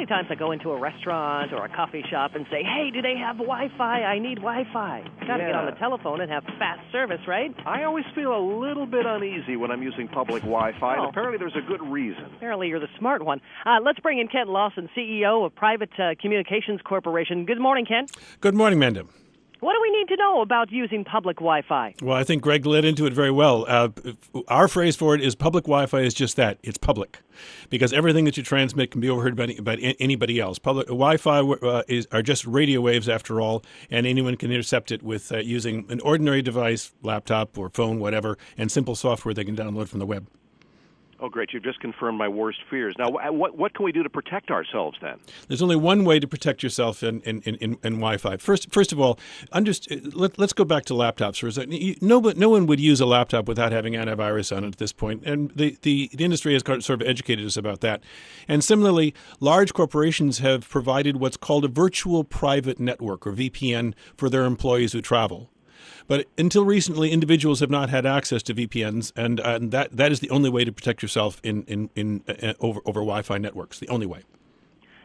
many times I go into a restaurant or a coffee shop and say, hey, do they have Wi-Fi? I need Wi-Fi. Got to get on the telephone and have fast service, right? I always feel a little bit uneasy when I'm using public Wi-Fi, and apparently there's a good reason. Apparently you're the smart one. Let's bring in Kent Lawson, CEO of Private Communications Corporation. Good morning, Kent. Good morning, Manda. What do we need to know about using public Wi-Fi? Well, I think Greg led into it very well. Our phrase for it is public Wi-Fi is just that. It's public. Because everything that you transmit can be overheard by anybody else. Public Wi-Fi are just radio waves, after all, and anyone can intercept it with using an ordinary device, laptop or phone, whatever, and simple software they can download from the web. Oh, great. You've just confirmed my worst fears. Now, what can we do to protect ourselves then? There's only one way to protect yourself in Wi-Fi. First of all, let's go back to laptops for a second. No one would use a laptop without having antivirus on it at this point, and the industry has sort of educated us about that. And similarly, large corporations have provided what's called a virtual private network, or VPN, for their employees who travel. But until recently, individuals have not had access to VPNs, and that is the only way to protect yourself over Wi-Fi networks. The only way.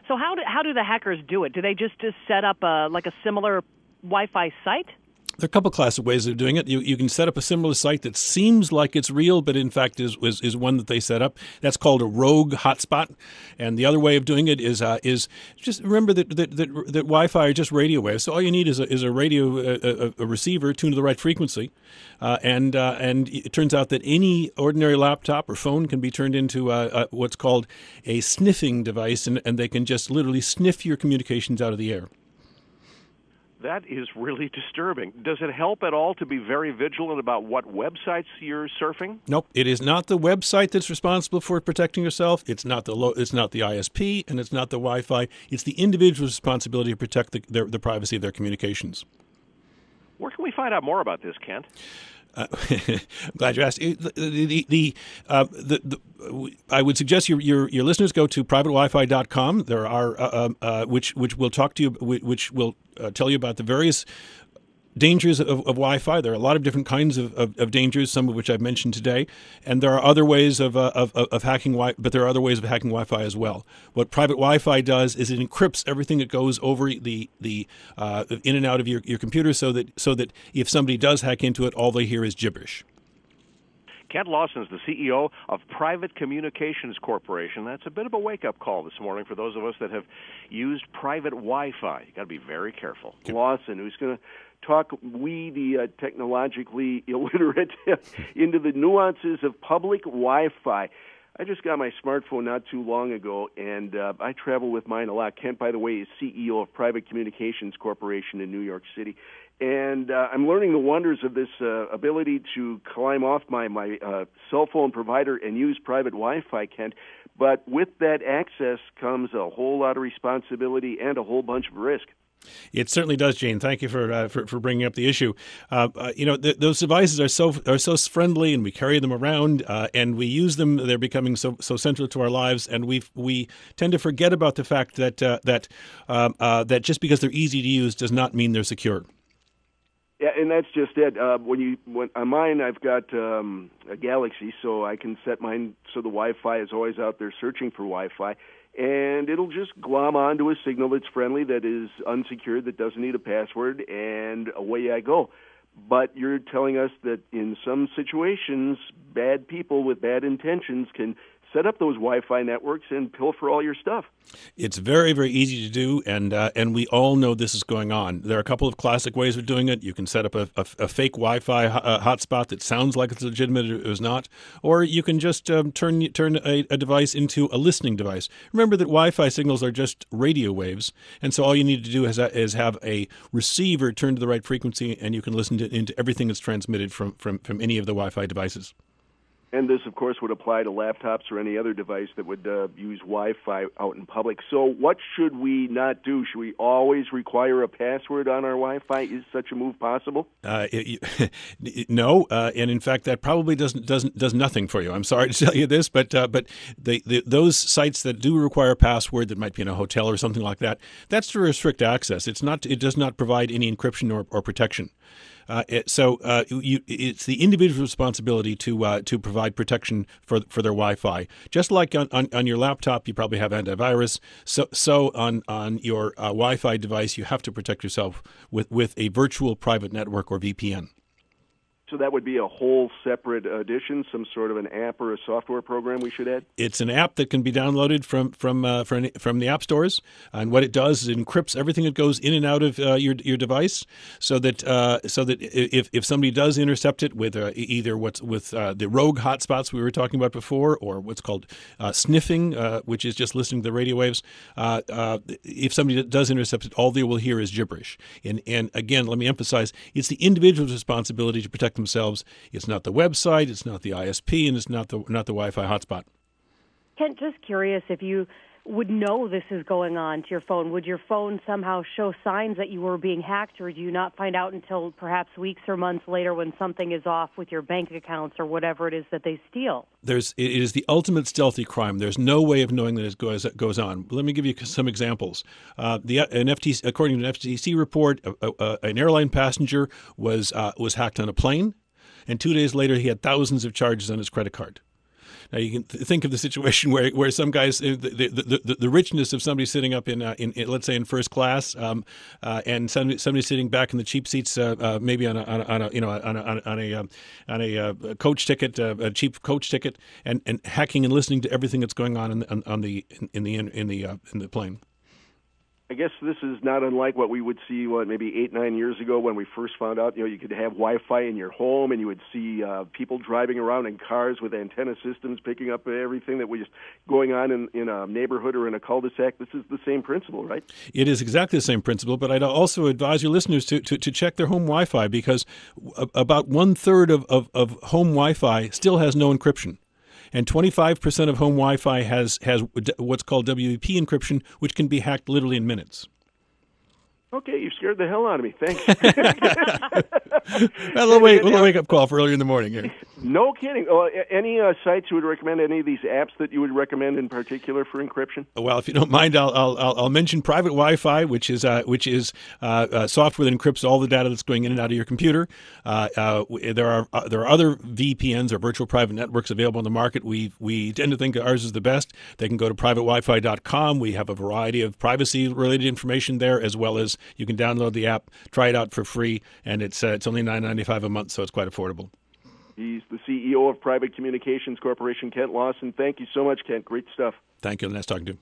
So how do the hackers do it? Do they just set up like a similar Wi-Fi site? There are a couple classic ways of doing it. You can set up a similar site that seems like it's real, but in fact is one that they set up. That's called a rogue hotspot. And the other way of doing it is just remember that Wi-Fi are just radio waves. So all you need is a radio a receiver tuned to the right frequency, and it turns out that any ordinary laptop or phone can be turned into what's called a sniffing device, and they can just literally sniff your communications out of the air. That is really disturbing. Does it help at all to be very vigilant about what websites you're surfing? Nope. It is not the website that's responsible for protecting yourself. It's not the ISP, and it's not the Wi-Fi. It's the individual's responsibility to protect the privacy of their communications. Where can we find out more about this, Kent? I'm glad you asked. I would suggest your listeners go to privatewifi.com. There are which will talk to you, which will tell you about the various dangers of Wi-Fi. There are a lot of different kinds of dangers, some of which I've mentioned today, and there are other ways of hacking but there are other ways of hacking Wi-Fi as well. What private Wi-Fi does is it encrypts everything that goes over the in and out of your computer, so that if somebody does hack into it, all they hear is gibberish. Kent Lawson is the CEO of Private Communications Corporation. That's a bit of a wake-up call this morning for those of us that have used private Wi-Fi. You've got to be very careful. Lawson, who's going to talk the technologically illiterate into the nuances of public Wi-Fi. I just got my smartphone not too long ago, and I travel with mine a lot. Kent, by the way, is CEO of Private Communications Corporation in New York City. And I'm learning the wonders of this ability to climb off my cell phone provider and use private Wi-Fi, Kent. But with that access comes a whole lot of responsibility and a whole bunch of risk. It certainly does, Gene. Thank you for bringing up the issue. Those devices are so friendly, and we carry them around, and we use them. They're becoming so central to our lives, and we tend to forget about the fact that just because they're easy to use does not mean they're secure. Yeah, and that's just it. When on mine, I've got a Galaxy, so I can set mine so the Wi-Fi is always out there searching for Wi-Fi, and it'll just glom onto a signal that's friendly, that is unsecured, that doesn't need a password, and away I go. But you're telling us that in some situations, bad people with bad intentions can set up those Wi-Fi networks and pilfer all your stuff. It's very, very easy to do, and we all know this is going on. There are a couple of classic ways of doing it. You can set up a fake Wi-Fi hotspot that sounds like it's legitimate, it is not, or you can just turn a device into a listening device. Remember that Wi-Fi signals are just radio waves, and so all you need to do is have a receiver turned to the right frequency, and you can listen into everything that's transmitted from any of the Wi-Fi devices. And this, of course, would apply to laptops or any other device that would use Wi-Fi out in public. So what should we not do? Should we always require a password on our Wi-Fi? Is such a move possible? No, and in fact, that probably does nothing for you. I'm sorry to tell you this, but those sites that do require a password, that might be in a hotel or something like that, that's to restrict access. It does not provide any encryption or protection. It's the individual's responsibility to provide provide protection for their Wi-Fi. Just like on your laptop, you probably have antivirus. So on your Wi-Fi device, you have to protect yourself with a virtual private network or VPN. So that would be a whole separate edition, some sort of an app or a software program we should add? It's an app that can be downloaded from the app stores, and what it does is it encrypts everything that goes in and out of your device, so that if somebody does intercept it with either what's with the rogue hotspots we were talking about before, or what's called sniffing, which is just listening to the radio waves, if somebody does intercept it, all they will hear is gibberish. And again, let me emphasize, it's the individual's responsibility to protect themselves. It's not the website, it's not the ISP, and it's not the Wi-Fi hotspot. Kent, just curious if you would know this is going on to your phone. Would your phone somehow show signs that you were being hacked, or do you not find out until perhaps weeks or months later when something is off with your bank accounts or whatever it is that they steal? It is the ultimate stealthy crime. There's no way of knowing that it goes on. Let me give you some examples. According to an FTC report, an airline passenger was hacked on a plane, and 2 days later he had thousands of charges on his credit card. Now you can think of the situation where some guys, the richness of somebody sitting up in let's say in first class, and somebody sitting back in the cheap seats, maybe on a coach ticket, a cheap coach ticket, and hacking and listening to everything that's going on in the plane. I guess this is not unlike what we would see, maybe 8-9 years ago when we first found out, you could have Wi-Fi in your home, and you would see people driving around in cars with antenna systems picking up everything that was going on in a neighborhood or in a cul-de-sac. This is the same principle, right? It is exactly the same principle, but I'd also advise your listeners to check their home Wi-Fi, because about 1/3 of home Wi-Fi still has no encryption. And 25% of home Wi-Fi has what's called WEP encryption, which can be hacked literally in minutes. Okay, you scared the hell out of me. Thanks. A little wake-up call for early in the morning here. No kidding. Any sites you would recommend? Any of these apps that you would recommend in particular for encryption? Well, if you don't mind, I'll mention private Wi-Fi, which is software that encrypts all the data that's going in and out of your computer. There are other VPNs or virtual private networks available on the market. We tend to think that ours is the best. They can go to privatewifi.com. We have a variety of privacy-related information there, as well as you can download the app, try it out for free, and it's only $9.95 a month, so it's quite affordable. He's the CEO of Private Communications Corporation, Kent Lawson. Thank you so much, Kent. Great stuff. Thank you. Nice talking to you.